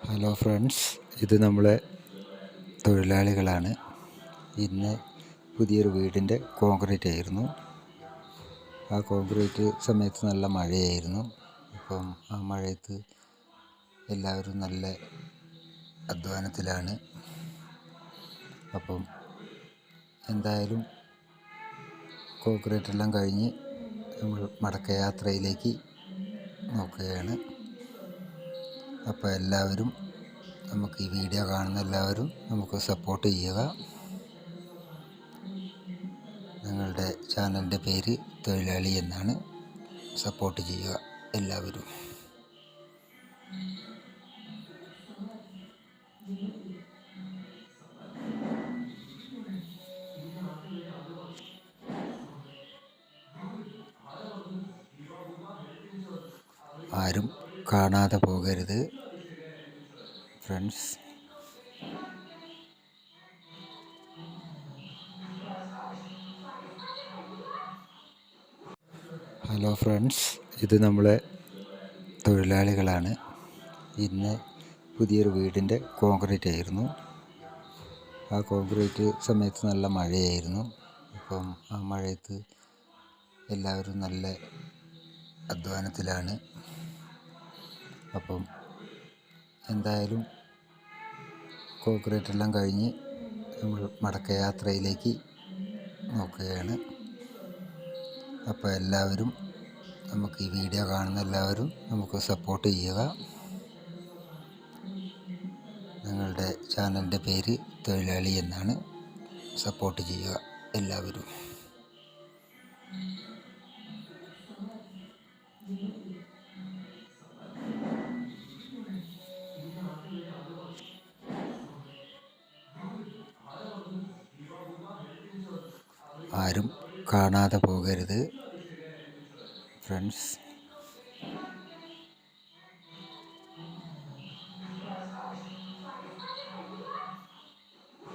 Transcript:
Hello friends, ഇത് നമ്മളെ തൊഴിലാളികളാണ്. ഇന്ന് പുതിയൊരു വീടിൻ്റെ കോൺക്രീറ്റ് ആയിരുന്നു. ആ കോൺക്രീറ്റ് സമയത്ത് നല്ല മഴയായിരുന്നു. അപ്പം ആ മഴയത്ത് എല്ലാവരും നല്ല അധ്വാനത്തിലാണ്. അപ്പം എന്തായാലും കോൺക്രീറ്റ് എല്ലാം കഴിഞ്ഞ് നമ്മൾ മടക്കയാത്രയിലേക്ക് നോക്കുകയാണ്. അപ്പോൾ എല്ലാവരും നമുക്ക് ഈ വീഡിയോ കാണുന്ന എല്ലാവരും നമുക്ക് സപ്പോർട്ട് ചെയ്യുക. ഞങ്ങളുടെ ചാനലിൻ്റെ പേര് തൊഴിലാളി എന്നാണ്. സപ്പോർട്ട് ചെയ്യുക എല്ലാവരും. ആരും കാണാതെ പോകരുത് ഫ്രണ്ട്സ്. ഹലോ ഫ്രണ്ട്സ്, ഇത് നമ്മളെ തൊഴിലാളികളാണ്. ഇന്ന് പുതിയൊരു വീടിൻ്റെ കോൺക്രീറ്റ് ആയിരുന്നു. ആ കോൺക്രീറ്റ് സമയത്ത് നല്ല മഴയായിരുന്നു. അപ്പം ആ മഴയത്ത് എല്ലാവരും നല്ല അധ്വാനത്തിലാണ്. അപ്പം എന്തായാലും കോൺക്രീറ്റ് എല്ലാം കഴിഞ്ഞ് നമ്മൾ മടക്കയാത്രയിലേക്ക് നോക്കുകയാണ്. അപ്പോൾ എല്ലാവരും നമുക്ക് ഈ വീഡിയോ കാണുന്ന എല്ലാവരും നമുക്ക് സപ്പോർട്ട് ചെയ്യുക. ഞങ്ങളുടെ ചാനലിൻ്റെ പേര് തൊഴിലാളി എന്നാണ്. സപ്പോർട്ട് ചെയ്യുക എല്ലാവരും. ആരും കാണാതെ പോകരുത് ഫ്രണ്ട്സ്.